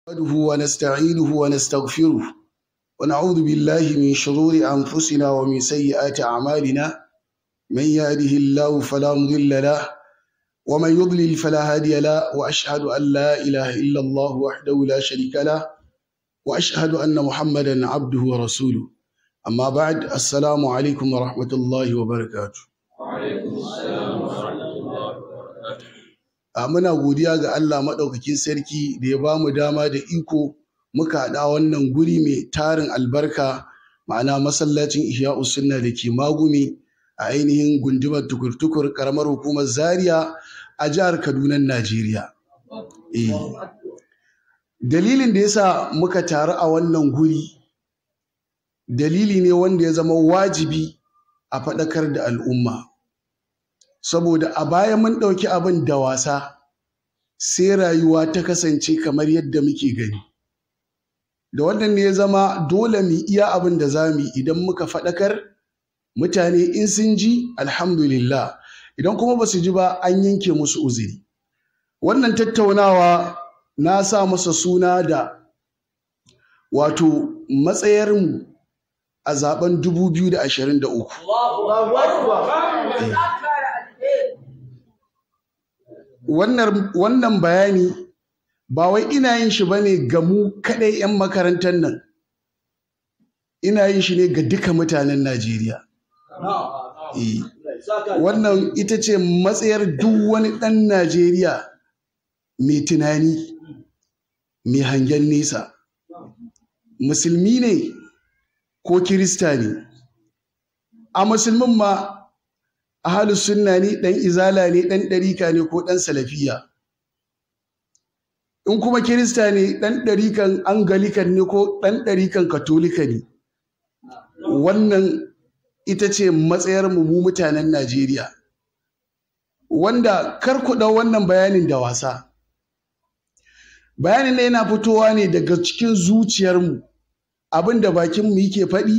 نحمده ونستعينه ونستغفره ونعوذ بالله من شرور أنفسنا ومن سيئات أعمالنا من يهده الله فلا مضل له ومن يضلل فلا هادي له وأشهد أن لا إله إلا الله وحده لا شريك له وأشهد أن محمدا عبده ورسوله أما بعد السلام عليكم ورحمة الله وبركاته. وعليكم السلام ورحمة الله وبركاته. Muna godiya ga Allah maɗaukakin sarki da ya ba mu dama da iko muka haɗa wannan guri mai tarin albarka, ma'ana masallacin Ihya'u Sunna da ke Magumi a ainihin gundumar Tukur-Tukur ƙaramar hukumar Zaria a jihar Kaduna, Najeriya. Dalilin da yasa muka taru a wannan guri dalili ne wanda ya zama wajibi a faɗakar da al'umma. Saboda a baya mun ɗauki abin da wasa sai rayuwa ta kasance kamar yadda muke gani. Da wannan ne ya zama dole mu iya abin da za mu yi. Idan muka faɗakar mutane in sun ji alhamdulillah, idan kuma ba su ji ba an yanke musu uzuri. Wannan tattaunawa na sa masa suna da wato matsayarmu a zaben 2023. Wannan bayani ba wai ina yin shi bane ga mu kaɗai 'yan makarantar nan, ina yin shi ne ga duka mutanen Najeriya. Wannan ita ce matsayar duk wani ɗan Najeriya mai tunani, mai hangen nesa, musulmi ne ko kirista ne. A musulmin ma ahlus sunna ne, ɗan izala ne, ɗan ɗarika ne ko ɗan salafiya. In kuma kirista ne, ɗan ɗarikan angalikan ne ko ɗan ɗarikan katolika ne. Wannan ita ce matsayar mu mutanen Najeriya, wanda kar ku ɗau wannan bayanin da wasa. Bayanin ne yana fitowa ne daga cikin zuciyarmu, abin da bakinmu yake faɗi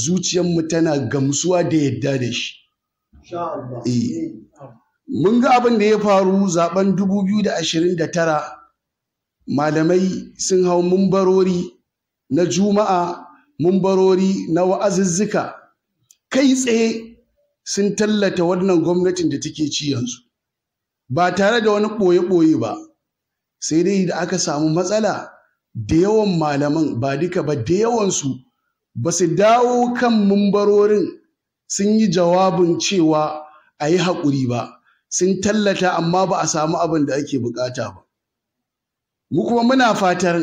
zuciyarmu tana gamsuwa da yadda da shi. Mun ga abin da ya faru zaben 2029, malamai sun hau mumbarori na juma'a, mumbarori na wa'azuzzuka, kai tsaye sun tallata wannan gwamnatin da take ci yanzu ba tare da wani ɓoye-ɓoye ba. Sai dai da aka samu matsala, da yawan malaman, ba duka ba, da yawansu ba su dawo kan mumbarorin sun yi jawabin cewa a yi haƙuri ba. Sun tallata amma ba a samu abin da ake bukata ba. Mu kuma muna fatar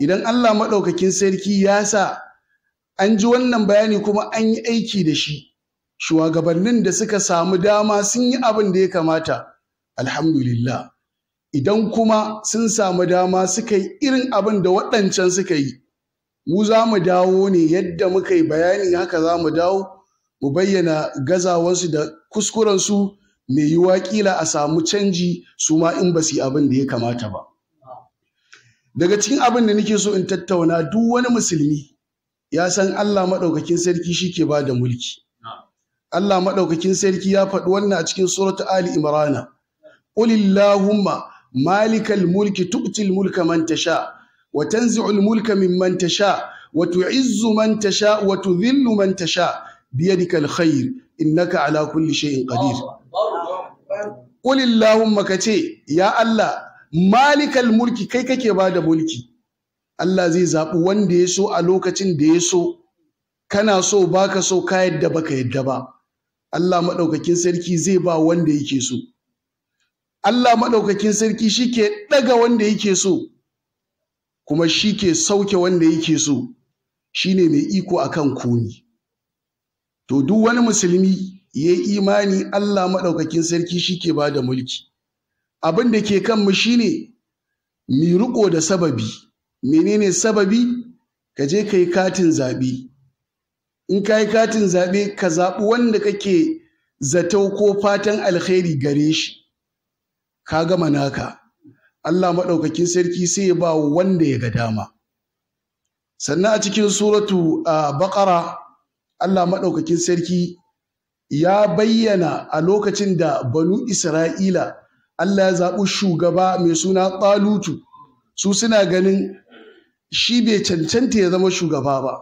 idan Allah maɗaukakin sarki ya sa an ji wannan bayani kuma an yi aiki da shi, shugabannin da suka samu dama sun yi abin da ya kamata, alhamdulillah. Idan kuma sun samu dama suka yi irin abin da waɗancan suka yi, mu za mu dawo ne yadda muka yi bayani, haka za mu dawo mu bayyana gazawarsu da kuskurensu, mai yiwuwa ƙila a samu canji su ma in ba su yi abin da ya kamata ba. Daga cikin abin da nake so in tattauna, duk wani musulmi ya san Allah maɗaukakin sarki shi ke ba da mulki. Allah maɗaukakin sarki ya faɗi wannan a cikin suratu Ali Imran. Qul Allahumma malikal mulki tu'til mulka man tasha wa tanzi'ul mulka mimman tasha wa tu'izzu man tasha wa tudhillu man tasha biyadikal khair innaka ala kulli shay'in qadir. Qul Allahumma, kace ya Allah malikal mulki, kai kake bada mulki. Allah zai zaɓi wanda ya so a lokacin da ya so, kana so baka so, ka yadda baka yadda ba. Allah maɗaukakin sarki zai ba wanda yake so. Allah maɗaukakin sarki shi ke ɗaga wanda yake so, kuma shi ke sauke wanda yake so, shi ne mai iko akan komi. To duk wani musulmi ya yi imani Allah maɗaukakin sarki shi ke ba da mulki. Abin da ke kanmu shi ne mu riƙo da sababi. Menene sababi? Ka je ka yi katin zaɓe. In ka yi katin zaɓe, ka zaɓi wanda kake zato ko fatan alkhairi gare shi. Ka gama naka. Allah maɗaukakin sarki sai ya ba wanda ya ga dama. Sannan a cikin suratu Baƙara, Allah maɗaukakin sarki ya bayyana a lokacin da Banu Isra'ila Allah ya zaɓi shugaba mai suna Talutu. su suna ganin shi bai cancanta ya zama shugaba ba.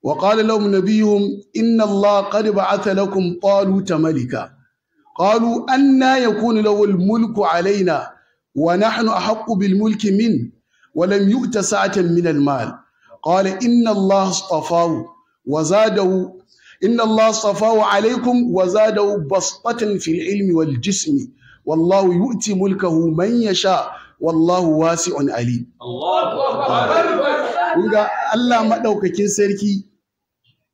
Wa qala lahum nabiyuhum inna Allah qad ba'atha lakum taluta malika qalu anna yakunu lahu al-mulku alaina wa nahnu ahaqqu bil mulki min wa lam yu'ta sa'atan min al-mal qala inna Allah astafahu wa zadahu inna Allah astafahu alaykum wa zadahu basṭatan fil ilmi wal jismi wallahu yu'ti mulkahu man yasha wallahu wasi'un alim. Kunga Allah maɗaukakin sarki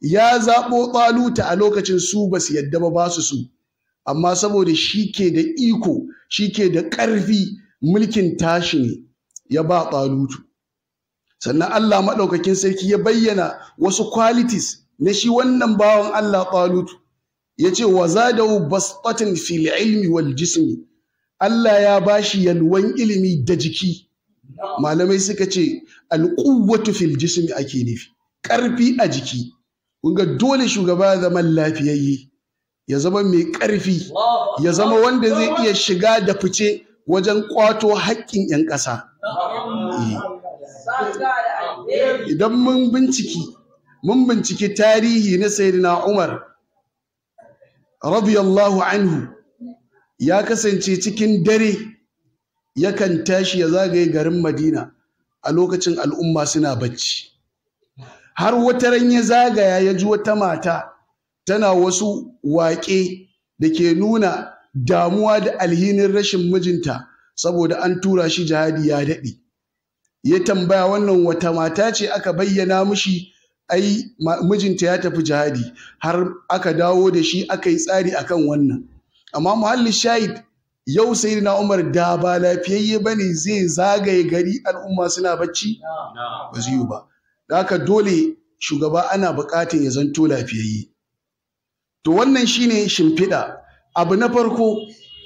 ya zaɓo Taluta a lokacin su ba su yadda ba su su, amma saboda shi ke da iko, shi ke da ƙarfi, mulkin tashi ne ya ba Talutu. Sannan Allah maɗaukakin sarki ya bayyana wasu qualities na shi wannan bawan Allah Talutu, ya ce wa zadahu basṭatan fil ilmi wal jismi. Allah ya bashi yalwan ilimi da jiki. Malamai suka ce alquwwatu fil jismi ake nufi, ƙarfi a jiki. Kunga dole shugaba ya zama lafiyayye, ya zama mai ƙarfi, ya zama wanda zai iya shiga da fice wajen ƙwato haƙƙin 'yan ƙasa. Idan mun binciki tarihi na Sayyidina Umar radiyallahu anhu, ya kasance cikin dare yakan tashi ya zagaye garin Madina a lokacin al'umma suna bacci. Har wata ran ya zagaya ya ji wata mata tana wasu waƙe da ke nuna damuwa da alhinin rashin mijinta saboda an tura shi jihadi ya daɗe. Ya tambaya wannan wata mata ce, aka bayyana mishi ai mijinta ya tafi jihadi, har aka dawo da shi aka yi tsari akan wannan. Amma muhallin shahid, yau Sayyidina Umar da ba lafiyayye bane zai zagaye gari al'umma suna bacci? Ba zai yi ba. Da haka dole shugaba ana buƙatar ya zanto lafiyayye. To wannan shine shimfiɗa. Abu na farko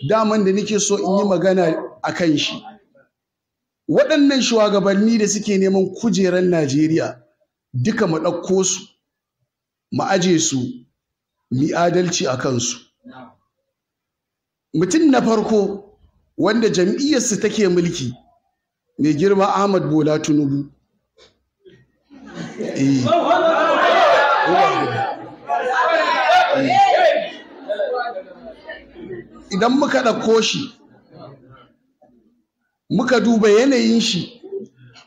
daman da nake so in yi magana a kan shi. Waɗannan shugabanni da suke neman kujerar Najeriya duka mu ɗauko su, mu aje su, mu adalci a kansu. Mutum na farko wanda jam'iyyarsu take mulki, mai girma Ahmad Bola Tinubu. Idan muka ɗauko shi, muka duba yanayin shi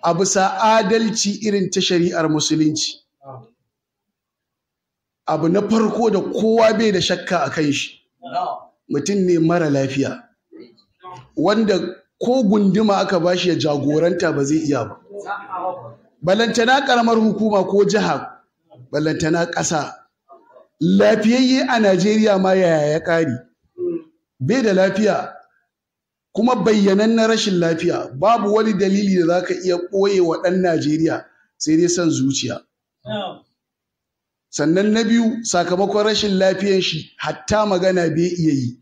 a bisa adalci irin ta shari'ar musulunci, abu na farko da kowa bai da shakka a kan shi, mutum ne mara lafiya, wanda ko gunduma aka bashi ya jagoranta ba zai iya ba. Ballantana ƙaramar hukuma ko jiha, ballantana ƙasa. Lafiyayye a Najeriya ma yaya ya ƙari? Bai da lafiya, kuma bayyanannen rashin lafiya. Babu wani dalili da za ka iya ɓoye wa ɗan Najeriya sai dai son zuciya. Sannan na biyu, sakamakon rashin lafiyan shi hatta magana bai iya yi.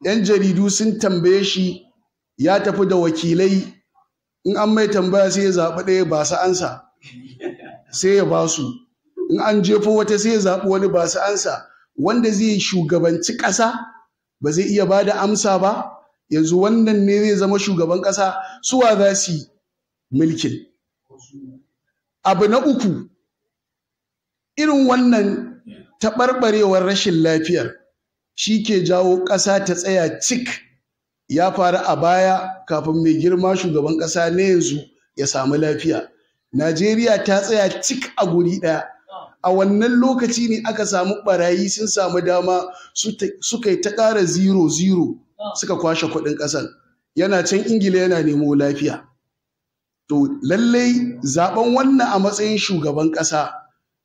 'Yan jaridu sun tambaye shi, ya tafi da wakilai, in an mai tambaya sai ya zaɓi ɗaya ba su ansa, sai ya ba su. In an jefo wata sai ya zaɓi wani ba su ansa. Wanda zai shugabanci ƙasa ba zai iya ba da amsa ba. Yanzu wannan ne zai zama shugaban ƙasa, suwa za su yi mulkin. Abu na uku, irin wannan taɓarɓarewar rashin lafiyar shi ke jawo ƙasa ta tsaya cik. Ya faru a baya kafin mai girma shugaban ƙasa na yanzu ya samu lafiya. Najeriya ta tsaya cik a guri ɗaya. A wannan lokaci ne aka samu ɓarayi sun samu dama suka yi ta ƙara 0-0 suka kwashe kuɗin ƙasar. Yana can Ingila yana nemo lafiya. To lallai zaɓen wannan a matsayin shugaban ƙasa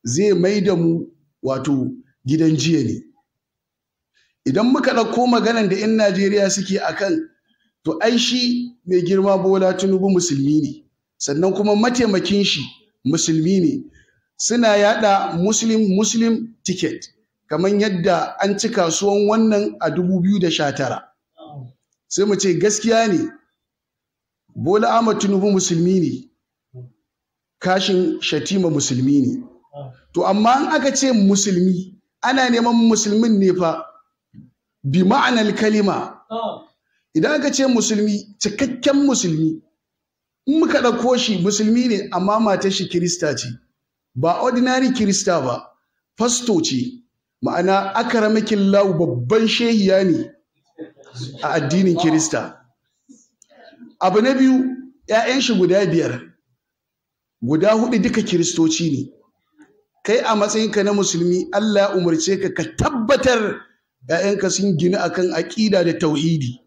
zai mai da mu wato gidan jiya ne. Idan muka ɗauko maganan da 'yan Najeriya suke a kan, to ai shi mai girma Bola Tinubu musulmi ne, sannan kuma mataimakin shi musulmi ne. Suna yada Muslim ticket, kamar yadda an ci kasuwan wannan a 2019. Sai mu ce gaskiya ne, Bola Ahmad Tinubu musulmi ne, Kashim Shettima musulmi ne. To amma in aka ce musulmi, ana neman musulmin ne fa bi ma'anar kalima. Idan aka ce musulmi, cikakken musulmi, in muka ɗauko shi musulmi ne amma matar shi kirista ce, ba ordinary kirista ba, fasto ce, ma'ana akaramakin lahu babban shehiya ne a addinin kirista. Abu na biyu, 'ya'yan shi guda 5, guda 4 duka kiristoci ne. Kai a matsayinka na musulmi Allah ya umarce ka tabbatar 'ya'yanka sun gina akan aƙida da tauhidi,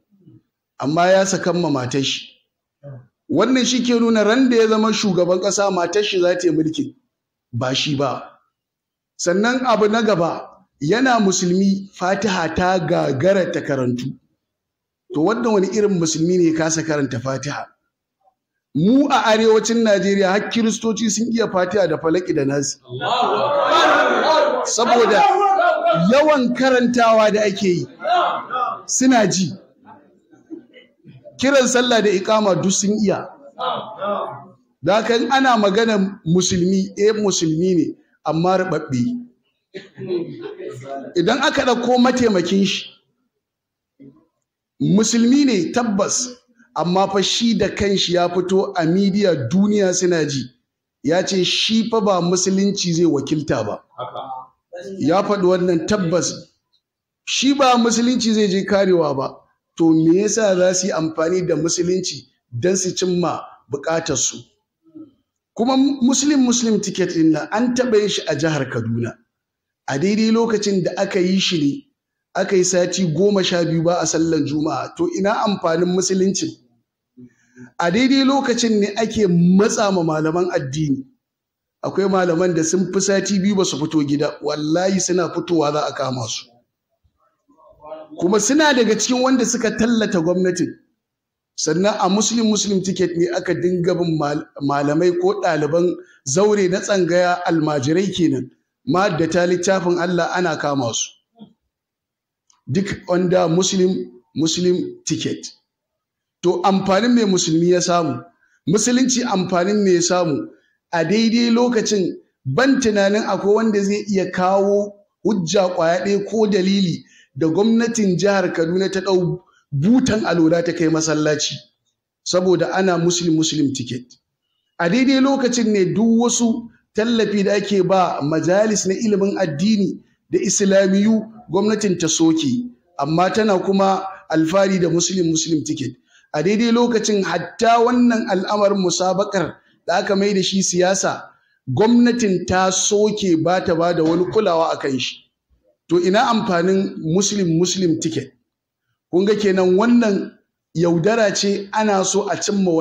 amma ya sakan ma matar shi. Wannan shi ke nuna ran da ya zama shugaban ƙasa matar shi za ta yi mulki, ba shi ba. Sannan abu na gaba, yana musulmi Fatiha ta gagara ta karantu. To wannan wani irin musulmi ne kasa karanta Fatiha? Mu a arewacin Najeriya har kiristoci sun iya Fatiha da Falaki da Nasi. Saboda yawan karantawa da ake yi suna ji. Kiran sallah da iqama duk sun iya. Da kan ana magana musulmi, musulmi ne amma rubabbe. Idan aka ɗauko mataimakin shi, musulmi ne tabbas, amma fa shi da kanshi ya fito a midiya duniya suna ji, ya ce shi fa ba musulunci zai wakilta ba. Ya faɗi wannan tabbas, shi ba musulunci zai je karewa ba. To me yasa za su yi amfani da musulunci don su cimma buƙatarsu? Kuma muslim ticket ɗin nan an taɓa yin shi a jihar Kaduna. A daidai lokacin da aka yi shi ne, aka yi sati 12 ba a sallar Juma'a. To ina amfanin musuluncin? A daidai lokacin ne ake matsa ma malaman addini. Akwai malaman da sun fi sati 2 ba su fito gida, wallahi suna fitowa za a kama su. Kuma suna daga cikin wanda suka tallata gwamnatin. Sannan a muslim ticket ne aka dinga bin malamai ko ɗaliban zaure na tsangaya, almajirai kenan, mahaddata littafin Allah, ana kama su. Duk under muslim ticket. To amfanin mai musulmi ya samu, musulunci amfanin mai ya samu, a daidai lokacin ban tunanin akwai wanda zai iya kawo hujja ƙwaya ɗaya ko dalili da gwamnatin jihar Kaduna ta ɗau butan alola ta kai masallaci saboda ana muslim ticket. A daidai lokacin ne duk wasu tallafi da ake ba majalis na ilimin addini da islamiyu gwamnatin ta soke, amma tana kuma alfari da muslim ticket. A daidai lokacin hatta wannan al'amarin musabakar da aka mai da shi siyasa, gwamnatin ta soke ba ta ba da wani kulawa a kan shi. To ina amfanin muslim ticket? Kun ga kenan wannan yaudara ce, ana so a cimma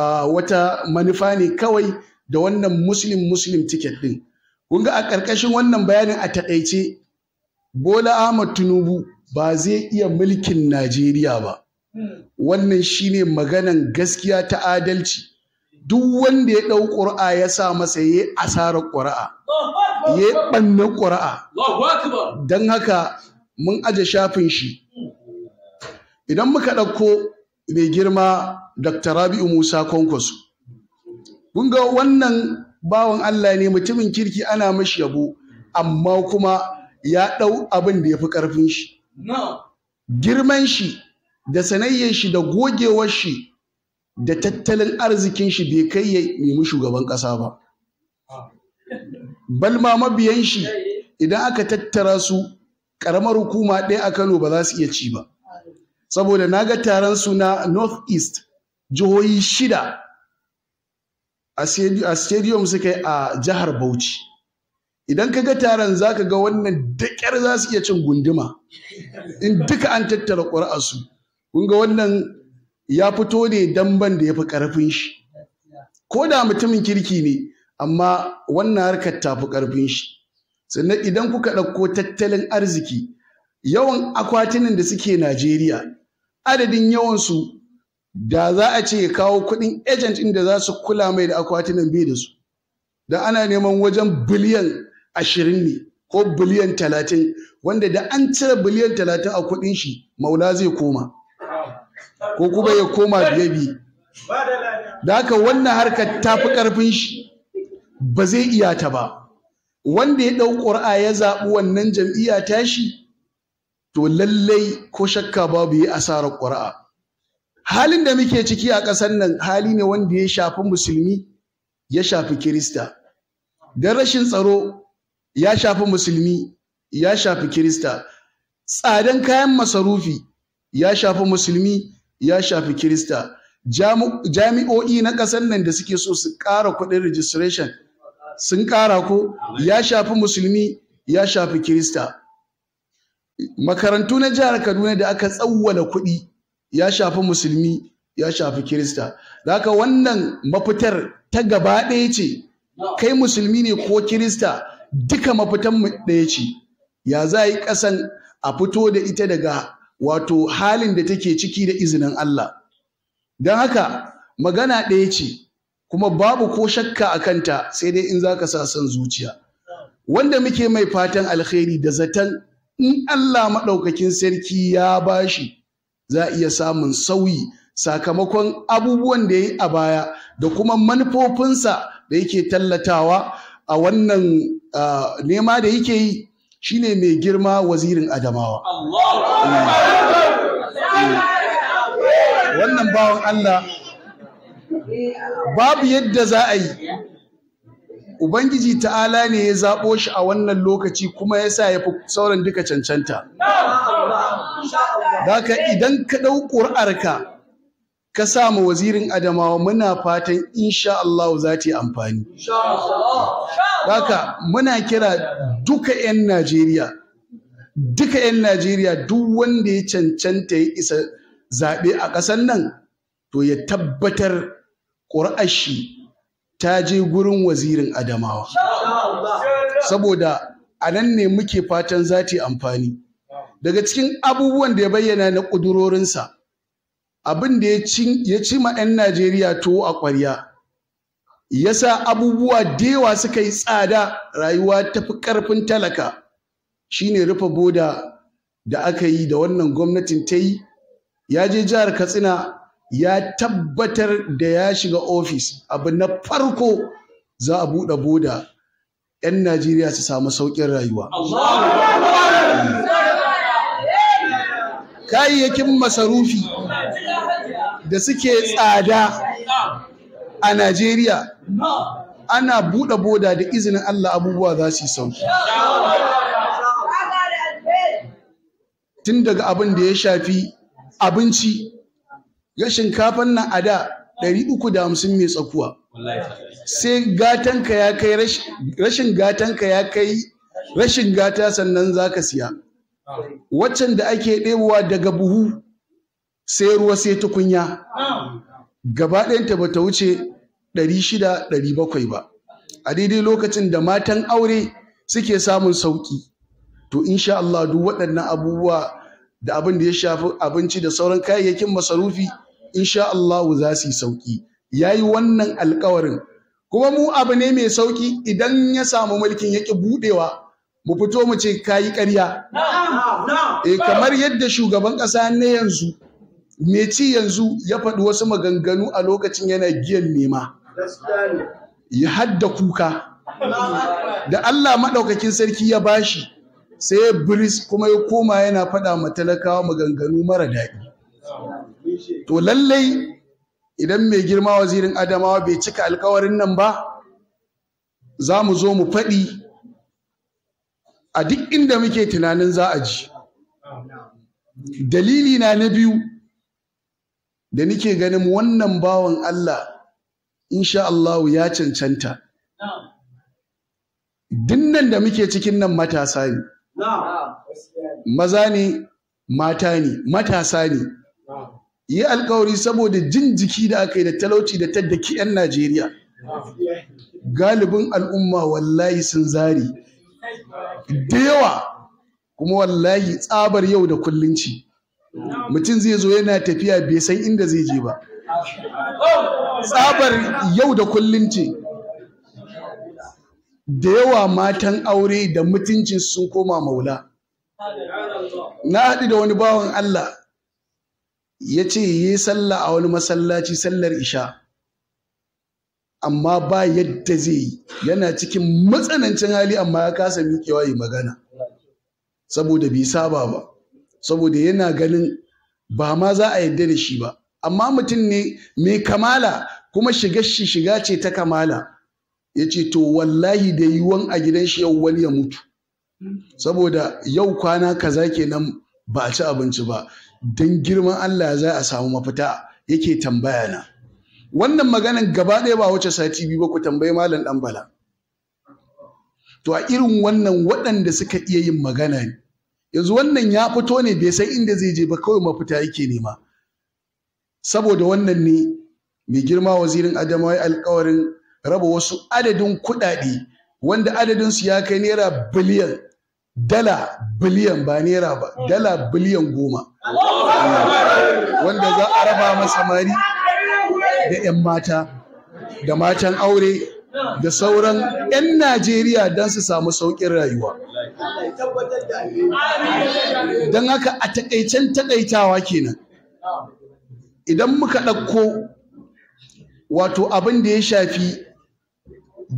wata manufa ne kawai da wannan muslim ticket din. Kun ga a ƙarƙashin wannan bayanin a taƙaice, Bola Ahmad Tinubu ba zai iya mulkin Najeriya ba. Wannan shine maganan gaskiya ta adalci. Duk wanda ya ɗau ƙuri'a ya sa masa ya yi asarar ƙuri'a, ya yi ɓannan ƙuri'a. Don haka mun aje shafin shi. Idan muka ɗauko mai girma Dr. Rabi'u Musa Kwankwaso, kun ga wannan bawan Allah ne, mutumin kirki, ana mashi yabo, amma kuma ya ɗau abin da ya fi ƙarfin shi. Girman shi da sanayyar shi da gogewar shi da tattalin arzikin shi bai kai ya nemi shugaban ƙasa ba. Balma mabiyan shi idan aka tattara su, ƙaramar hukuma ɗaya a Kano ba za su iya ci ba. Saboda na ga taron su na North East, jihohi 6 a stadium suka yi a jihar Bauchi. Idan ka ga taron za ka ga wannan da ƙyar za su iya cin gunduma in duka an tattara ƙuri'arsu. Kun ga wannan ya fito ne damban da ya fi ƙarfin shi. Ko da mutumin kirki ne, amma wannan harkar ta fi ƙarfin shi. Sannan idan kuka ɗauko tattalin arziki, yawan akwatunan da suke Najeriya, adadin yawansu da za a ce ya kawo kuɗin agent inda za su kula mai da akwatunan bai da su. Da ana neman wajen biliyan 20 ne ko biliyan 30, wanda da an cire biliyan 30 a kuɗin shi, maula zai koma. Ko kuma ya koma biye. Da haka wannan harkar ta fi ƙarfin shi, ba zai iya ta ba. Wanda ya ɗau ƙuri'a ya zaɓi wannan jam'iyya tashi, to lallai ko shakka babu yi asarar ƙuri'a. halin da muke ciki a ƙasar nan hali ne wanda ya shafi musulmi ya shafi kirista, don rashin tsaro ya shafi musulmi ya shafi kirista, tsadan kayan masarufi ya shafi musulmi ya shafi kirista, jami'o'i na ƙasar nan da suke so su ƙara kuɗin registration sun ƙara ko ya shafi musulmi ya shafi kirista, makarantu na jihar Kaduna da aka tsawwala kuɗi ya shafi musulmi ya shafi kirista. Da haka wannan mafitar ta gaba ɗaya ce, kai musulmi ne ko kirista duka mafitan mu ɗaya ce. Ya za yi ƙasan a fito da ita daga wato halin da take ciki da izinin Allah. Don haka magana ɗaya ce kuma babu ko shakka a kanta, sai dai in za ka sa son zuciya. Wanda muke mai fatan alkhairi da zaton in Allah maɗaukakin sarki ya bashi za a iya samun sauyi sakamakon abubuwan da ya yi a baya da kuma manufofinsa da yake tallatawa a wannan nema da yake yi, shine mai girma wazirin Adamawa. Wannan bawan Allah babu yadda za a yi, Ubangiji ta'ala ne ya zaɓo shi a wannan lokaci kuma ya sa ya fi sauran duka cancanta. Daka idan ka ɗau ƙuri'arka ka sa ma wazirin Adamawa, muna fatan insha Allah za ta yi amfani. Daka muna kira duka 'yan Najeriya duk wanda ya cancanta ya isa zaɓe a ƙasar nan to ya tabbatar ƙuri'ar shi ta je gurin wazirin Adamawa, saboda a nan ne muke fatan za ta yi amfani. Daga cikin abubuwan da ya bayyana na ƙudurorinsa, abin da ya ci ma 'yan Najeriya tuwo a ƙwarya, ya sa abubuwa da yawa suka yi tsada, rayuwa ta fi ƙarfin talaka, shine rufe boda da aka yi da wannan gwamnatin ta yi. Ya je jihar Katsina ya tabbatar da ya shiga ofis, abu na farko za a buɗe boda 'yan Najeriya su samu sauƙin rayuwa. Kayayyakin masarufi da suke tsada a Najeriya, ana buɗe boda da izinin Allah abubuwa za su yi sauƙi. Tun daga abin da ya shafi abinci, ga shinkafan nan a da 350 mai tsakuwa, sai gatanka ya kai rashin gatanka ya kai rashin gata sannan za ka siya. Waccan da ake ɗebowa daga buhu sai ruwa sai tukunya, gaba ɗayanta ba ta wuce 600-700 ba, a daidai lokacin da matan aure suke samun sauƙi. To insha Allah duk waɗannan abubuwa da abin da ya shafi abinci da sauran kayayyakin masarufi insha Allah za su yi sauƙi. Ya yi wannan alƙawarin, kuma mu abu ne mai sauƙi idan ya samu mulkin ya ƙi buɗewa mu fito mu ce kayi ƙarya. Kamar yadda shugaban ƙasa na yanzu mai ci yanzu ya faɗi wasu maganganu a lokacin yana giyan nema, ya hadda kuka da Allah maɗaukakin sarki ya bashi, sai ya biris kuma ya koma yana faɗa ma talakawa maganganu mara daɗi. To lallai idan mai girma wazirin Adamawa bai cika alkawarin nan ba, za mu zo mu faɗi a duk inda muke tunanin za a ji. Dalili na biyu da nike ganin wannan bawan Allah insha Allah ya cancanta. Dinnan da muke cikin nan matasa ne, maza ne, mata ne, matasa ne. Yi alkawari saboda jin jiki da aka yi da talauci da taddaki 'yan Najeriya. Galibin al'umma wallahi sun zari da yawa, kuma wallahi tsabar yau da kullun ci. Mutum zai zo yana tafiya bai san inda zai je ba. Tsabar yau da kullun ce. Da yawa matan aure da mutuncin sun koma maula. Na haɗu da wani bawan Allah ya ce yi sallah a wani masallaci, sallar isha, amma ba yadda zai yi, yana cikin matsanancin hali amma ya kasa miƙewa yi magana saboda bai saba ba, saboda yana ganin ba ma za a yadda da shi ba. amma mutum ne mai kamala kuma shiga ce ta kamala. Ya ce to wallahi da yiwuwan a gidan shi yau wani ya mutu saboda yau kwana kaza kenan ba a ci abinci ba, don girman Allah za a samu mafita yake tambaya na. Wannan maganan gaba ɗaya ba wuce sati biyu ba, ku tambayi Malam Ɗanbala. To a irin wannan waɗanda suka iya yin magana ne, yanzu wannan ya fito ne bai san inda zai je ba, kawai mafita yake nema. Saboda wannan ne mai girma wazirin Adamawa alƙawarin raba wasu adadin kuɗaɗe wanda adadinsu ya kai naira biliyan, dala biliyan ba naira ba, dala biliyan 10 wanda za a raba masa samari da 'yan mata da matan aure da sauran 'yan Najeriya don su samu sauƙin rayuwa. Don haka a taƙaicen taƙaitawa kenan, idan muka ɗauko wato abin da ya shafi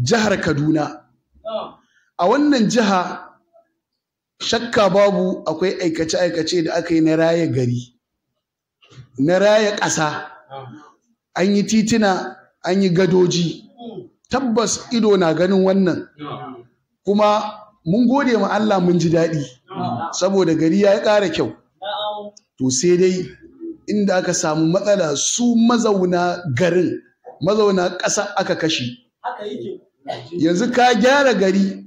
jihar Kaduna, a wannan jiha shakka babu akwai aikace-aikace da aka yi na raya gari, na raya ƙasa, an yi titina, an yi gadoji, tabbas ido na ganin wannan, kuma mun gode ma Allah mun ji daɗi saboda gari ya ƙara kyau. To sai dai inda aka samu matsala su mazauna garin, mazauna ƙasa aka kashe. Yanzu ka gyara gari,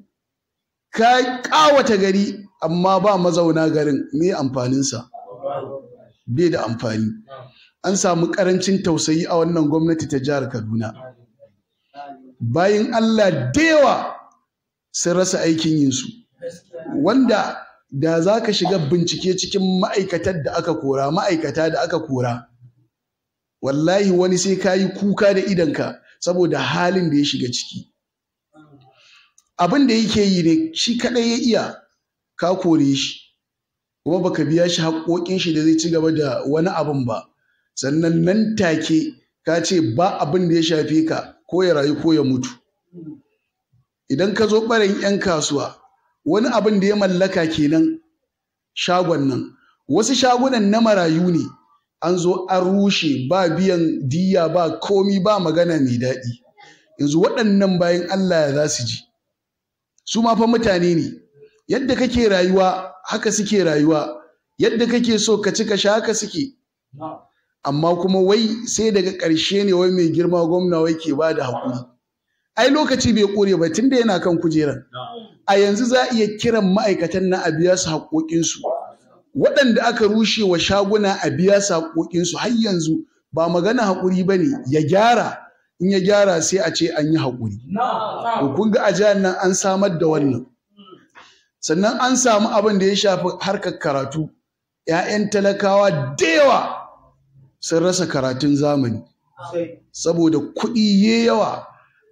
ka ƙawata gari, amma ba mazauna garin, me amfaninsa? Bai da amfani. An samu ƙarancin tausayi a wannan gwamnati ta jihar Kaduna. Bayan Allah da yawa sun rasa aikin yinsu, wanda da za ka shiga bincike cikin ma'aikata da aka kora, wallahi wani sai ka yi kuka da idanka saboda halin da ya shiga ciki. Abin da yake yi ne shi kaɗai ya iya, ka kore shi kuma baka biya shi haƙoƙin shi da zai ci gaba da wani abin ba, sannan nan take ka ce ba abin da ya shafe ka, ko ya rayu ko ya mutu. Idan ka zo ɓarayin 'yan kasuwa, wani abin da ya mallaka kenan shagon nan, wasu shagunan na marayu ne, an zo an rushe ba biyan diya ba komi, ba magana mai daɗi. Yanzu waɗannan bayan Allah ya za su ji? Su ma fa mutane ne, yadda kake rayuwa haka suke rayuwa, yadda kake so ka ci ka sha haka suke. Amma kuma wai sai daga ƙarshe ne wai mai girma gwamna wai ke ba da haƙuri. Ai lokaci bai ƙure ba tunda yana kan kujerar. A yanzu za a iya kiran ma'aikatan na a biya su haƙoƙinsu, waɗanda aka rushe wa shaguna a biya su haƙoƙinsu. Har yanzu ba magana haƙuri ba ne, ya gyara, in ya gyara sai a ce an yi haƙuri. To kun ga a jihar nan an samar da wannan. Sannan an samu abin da ya shafi harkar karatu, 'ya'yan talakawa da yawa sun rasa karatun zamani saboda kuɗi ya yawa.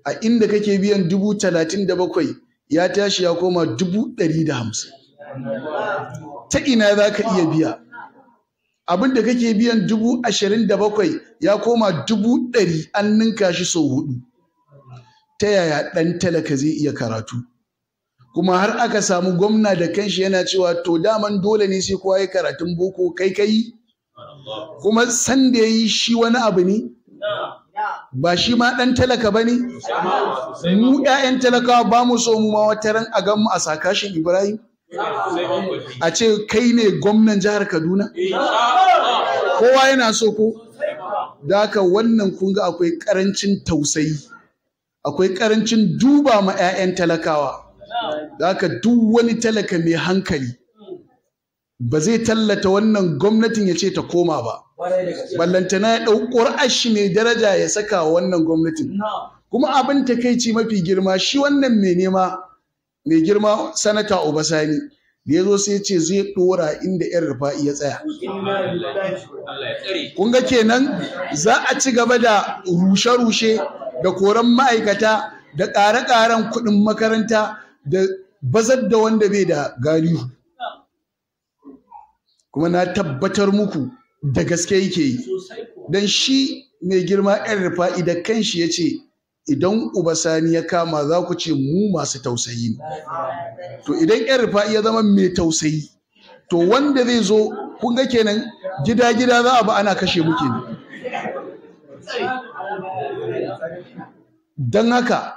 A inda kake biyan 37,000 ya tashi ya koma 150,000. Ta ina za ka iya biya? Abin da kake biyan 27,000 ya koma 100,000, an ninka shi sau 4. Ta yaya ɗan talaka zai iya karatu? Kuma har aka samu gwamna da kanshi yana cewa to daman dole ne sai kowa ya karatun boko, kai kai? Kuma san da ya yi shi wani abu ne? Ba shi ma ɗan talaka ba ne? Mu 'ya'yan talakawa ba mu so mu ma wata ran a gan mu a sakashin Ibrahim? A ce kai ne gwamnan jihar Kaduna? Kowa yana so ko? Da haka wannan kun ga akwai ƙarancin tausayi, akwai ƙarancin duba ma 'ya'yan talakawa. Da haka duk wani talaka mai hankali ba zai tallata wannan gwamnatin ya ce ta koma ba. Ballantana ya ɗau ƙuri'ar shi mai daraja ya saka wa wannan gwamnatin. Kuma abin takaici mafi girma, shi wannan mai nema, mai girma sanata Obasani, da ya zo sai ce zai ɗora inda 'yan Rufa'i ya tsaya. Kun ga kenan za a ci gaba da rushe-rushe da koran ma'aikata da ƙare-ƙaren kuɗin makaranta da bazar da wanda bai da galihu. Kuma na tabbatar muku da gaske yake yi, don shi mai girma 'yan Rufa'i da kanshi ya ce idan Obasani ya kama za ku ce mu masu tausayi ne. To idan 'yan Rufa'i ya zama mai tausayi, to wanda zai zo kun ga kenan gida-gida za a ba ana kashe muke ne. don haka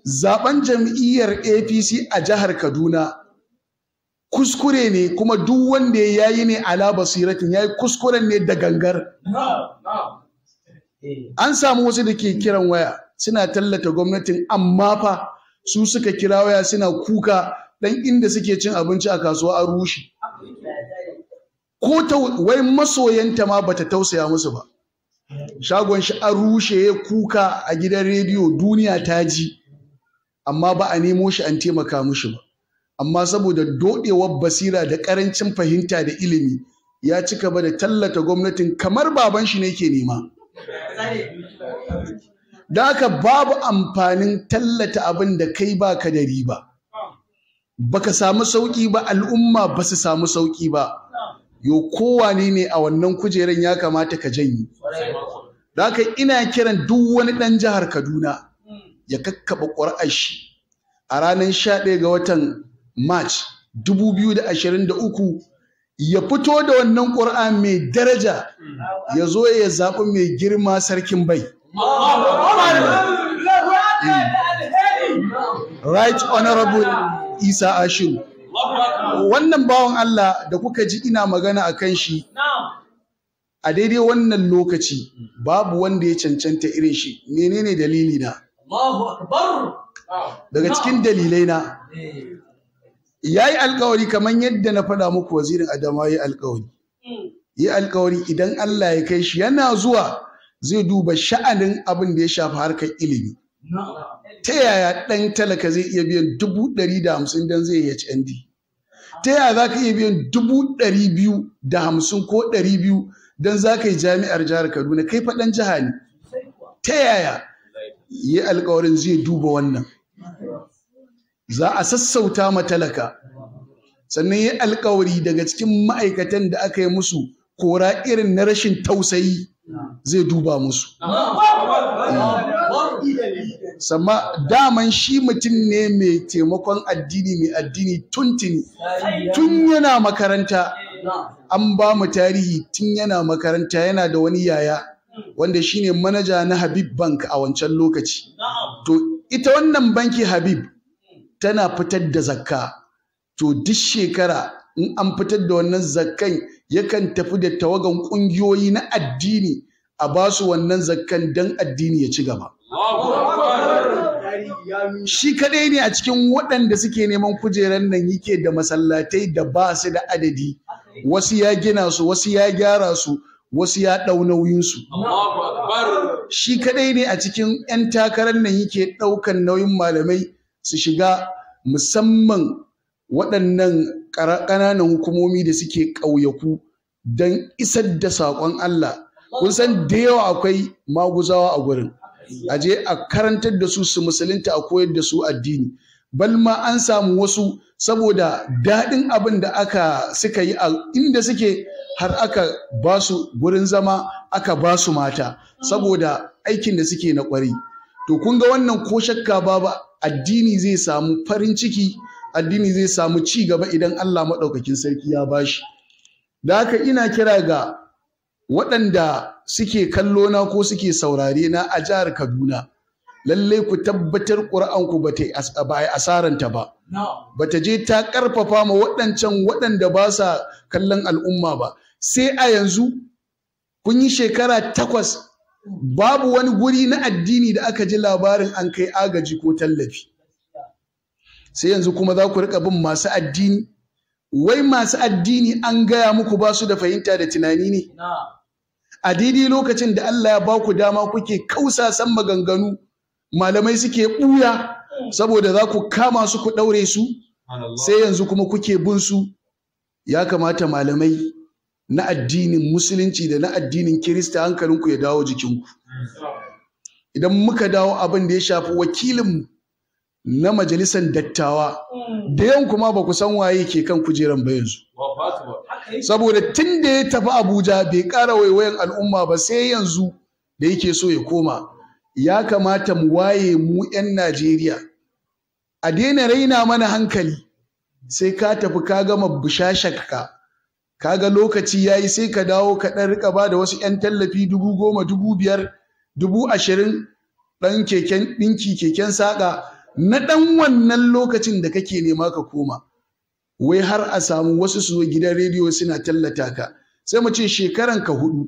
zaben jam'iyyar APC a jihar Kaduna kuskure ne, kuma duk wanda ya yi ne ala basiratin, ya yi kuskuren ne da gangar. An samu wasu da ke kiran waya suna tallata gwamnatin, amma fa su suka kira waya suna kuka dan inda suke cin abinci a kasuwa an rushe. Ko ta wai masoyanta ma bata tausaya musu ba. Shagon shi an rushe, ya kuka a gidan rediyo, duniya ta ji, amma ba a nemo shi an taimaka mushi ba. Amma saboda dodewar basira da karancin fahimta da ilimi, ya cika ba da tallata gwamnatin kamar baban shi ne ke nema. Da haka babu amfanin tallata abin da kai baka da riba. Baka samu sauki ba, al'umma ba su samu sauki ba. Yo kowane ne a wannan kujeran ya kamata ka janye. Da haka ina kiran duk wani ɗan jihar Kaduna ya kakkaba ƙuri'ar shi a ranar 11 ga watan March 2023, ya fito da wannan ƙuri'a mai daraja, ya zo ya zaɓi mai girma sarkin bai. Right Honorable Isa Ashiru. Wannan bawan Allah da kuka ji ina magana a kan shi, a daidai wannan lokaci babu wanda ya cancanta irin shi. Menene dalili na? Daga cikin dalilai na, ya yi alkawari kamar yadda na faɗa muku, wazirin Adamawa ya yi alkawari. Ya yi alkawari idan Allah ya kai shi yana zuwa zai duba sha'anin abin da ya shafi harkar ilimi. Ta yaya ɗan talaka zai iya biyan 150 don zai yi HND? Ta yaya za ka iya biyan 250 ko 200 don za ka yi jami'ar jihar Kaduna? Kai faɗan jiha ne. Ta yaya? Yi alkawarin zai duba wannan. Za a sassauta ma talaka. Sannan yi alkawari daga cikin ma'aikatan da aka yi musu kora irin na rashin tausayi zai duba musu. Sama daman shi mutum ne mai taimakon addini, mai addini tuntuni. Tun yana makaranta, an ba mu tarihi, tun yana makaranta yana da wani yaya wanda shine manaja na Habib Bank a wancan lokaci. To ita wannan banki Habib tana fitar da zakka. To duk shekara in an fitar da wannan zakkan, yakan tafi da tawagan ƙungiyoyi na addini a basu wannan zakkan don addini ya ci gaba. Shi kadai ne a cikin waɗanda suke neman kujerar nan yake da masallatai da ba su da adadi. Wasu ya gina su, wasu ya gyara su, wasu ya ɗau nauyinsu. Shi kadai ne a cikin 'yan takarar nan yake ɗaukan nauyin malamai su shiga, musamman waɗannan ƙananan hukumomi da suke ƙauyaku, don isar da saƙon Allah. Kun san da yawa akwai maguzawa a gurin. A je a karantar da su musulunta, a koyar da su addini. Balma an samu wasu saboda daɗin abin da suka yi a inda suke, har aka ba su gurin zama, aka ba su mata saboda aikin da suke na ƙwari. To kun ga wannan ko shakka babu, addini zai samu farin ciki, addini zai samu ci gaba idan Allah maɗaukakin sarki ya bashi. Da haka ina kira ga waɗanda suke kallo na ko suke saurare na a jihar Kaduna, lallai ku tabbatar ƙura'anku ba a yi asaranta ba. Ba ta je ta ƙarfafa ma waɗancan waɗanda ba sa kallon al'umma ba. Sai a yanzu kun yi shekara 8 babu wani guri na addini da aka ji labarin an kai agaji ko tallafi. Sai yanzu kuma za ku riƙa bin masu addini. Wai masu addini an gaya muku ba su da fahimta da tunani ne? A daidai lokacin da Allah ya ba ku dama kuke kausasan maganganu, malamai suke ɓuya saboda za ku kama su ku ɗaure su, sai yanzu kuma kuke bin su. Ya kamata malamai na addinin musulunci da na addinin Kirista hankalinku ya dawo jikinku. Idan muka dawo abin da ya shafi wakilinmu na majalisar dattawa, da yan kuma ba ku san waye ke kan kujeran ba yanzu. Saboda tun da ya tafi Abuja bai ƙara waiwayan al'umma ba, sai yanzu da yake so ya koma. Ya kamata mu waye mu 'yan Najeriya, a daina raina mana hankali. Sai ka tafi ka gama bishashakka, kaga lokaci yayi sai ka dawo ka dan rika ba da wasu 'yan tallafi 10,000 5,000 20,000 dan keken dinki keken saka na dan wannan lokacin da kake nema ka koma wai har a samu wasu su zo gidan rediyo suna tallata ka sai mu ce shekaran ka 4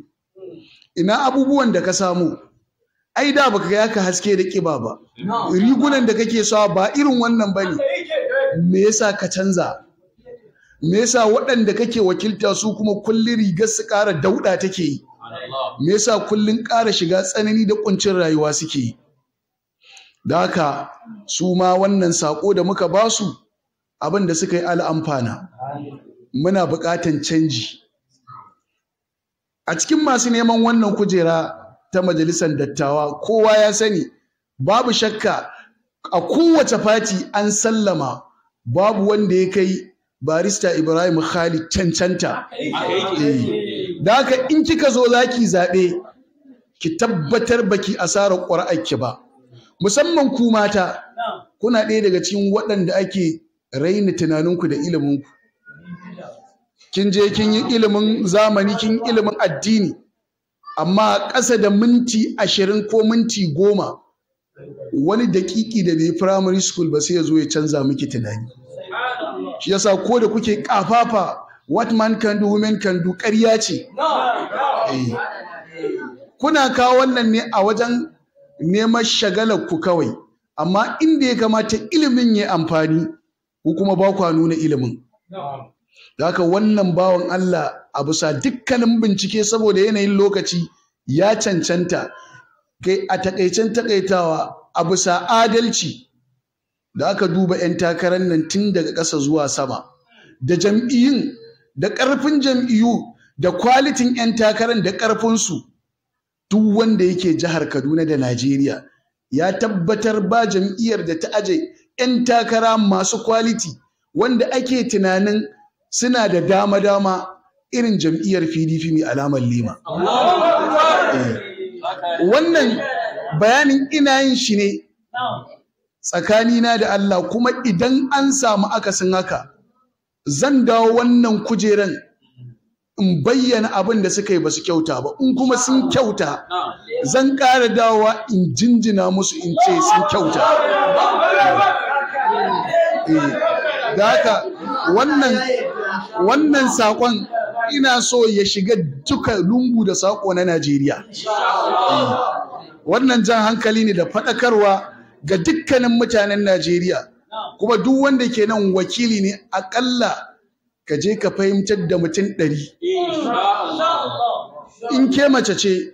ina abubuwan da ka samu ai da baka ga ka haske da kiba ba rigunan da kake sawa ba irin wannan bane me yasa ka canza me yasa waɗanda kake wakilta su kuma kullun rigar su ƙara dauɗa take yi me yasa kullun ƙara shiga tsanani da kuncin rayuwa suke yi da haka su ma wannan sako da muka ba su abin da suka yi al'amfana muna buƙatan canji a cikin masu neman wannan kujera ta majalisar dattawa kowa ya sani babu shakka a kowace fati an sallama babu wanda ya kai barista Ibrahim Khalid cancanta da haka in kika zo zaki zaɓe ki tabbatar baki asarar ƙwar'arki ba musamman ku mata kuna ɗaya daga cikin waɗanda ake raina tunaninku da iliminku kin je kin yi ilimin zamani kin ilimin addini amma ƙasa da minti 20 ko minti 10 wani daƙiƙi da bai primary school ba sai ya zo ya canza miki tunani shi yasa ko da kuke ƙafafa what man can do women can do ƙarya ce kuna kawo wannan ne a wajen neman shagalar ku kawai amma inda ya kamata ilimin ya amfani ku kuma ba ku nuna ilimin da haka wannan bawan Allah a bisa dukkanin bincike saboda yanayin lokaci ya cancanta kai a takaicen takaitawa a bisa adalci da aka duba 'yan takarar nan tun daga ƙasa zuwa sama da jam'iyyun da ƙarfin jam'iyyu da kwalitin 'yan takarar da ƙarfinsu duk wanda yake jihar Kaduna da Najeriya ya tabbatar ba jam'iyyar da ta aje 'yan takara masu kwaliti wanda ake tunanin suna da dama-dama irin jam'iyyar PDP mai alamar lema. Wannan bayanin ina yin shi ne tsakanina da Allah kuma idan an samu akasin haka zan dawo wannan kujeran in bayyana abin da suka yi ba su kyauta ba in kuma sun kyauta zan ƙara dawowa in jinjina musu in ce sun kyauta. Da haka wannan saƙon ina so ya shiga duka lungu da saƙo na Najeriya. Wannan jan hankali ne da faɗakarwa ga dukkanin mutanen Najeriya kuma duk wanda ke nan wakili ne aƙalla ka je ka fahimtar da mutum 100. In ke mace ce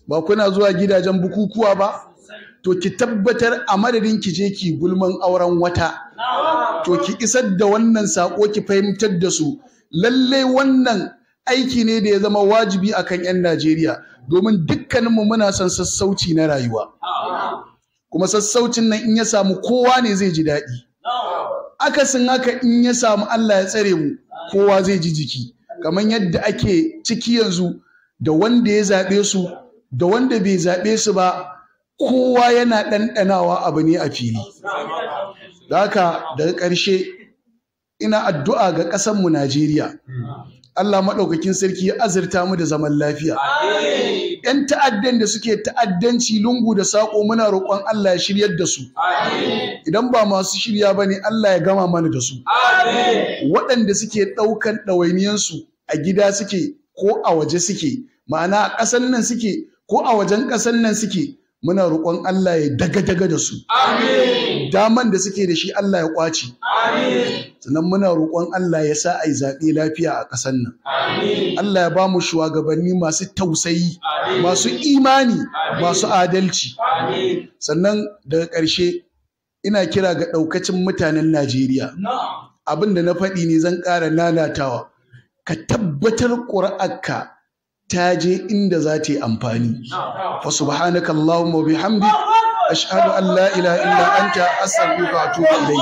ba kuna zuwa gidajen bukukuwa ba to ki tabbatar a madadin ki je ki gulman auren wata to ki isar da wannan sako ki fahimtar da su lallai wannan aiki ne da ya zama wajibi akan 'yan Najeriya domin dukkaninmu muna son sassauci na rayuwa kuma sassaucin nan in ya samu kowa ne zai ji daɗi akasin haka in ya samu Allah ya tsare mu kowa zai ji jiki kamar yadda ake ciki yanzu da wanda ya zaɓe su da wanda bai zaɓe su ba kowa yana ɗanɗanawa abu ne a fili da haka daga ƙarshe ina addu'a ga ƙasarmu Najeriya Allah maɗaukakin sarki ya azurta mu da zaman lafiya. 'Yan ta'addan da suke ta'addanci lungu da saƙo muna roƙon Allah ya shiryar da su. Idan ba masu shirya ba ne Allah ya gama mana da su. Waɗanda suke ɗaukan ɗawainiyansu a gida suke ko a waje suke, ma'ana a ƙasar nan suke ko a wajen ƙasar nan suke, muna roƙon Allah ya daga-daga da su. Daman da suke da shi Allah ya ƙwace. Sannan muna roƙon Allah ya sa a yi zaɓe lafiya a ƙasar nan. Allah ya ba mu shugabanni masu tausayi, masu imani, masu adalci. Sannan daga ƙarshe ina kira ga ɗaukacin mutanen Najeriya. Abin da na faɗi ne zan ƙara lalatawa. Ka tabbatar ƙuri'arka ta je inda za ta yi amfani. Fa subhanaka Allahumma wa bihamdik ashhadu an la ilaha illa anta astaghfiruka wa atubu ilayk.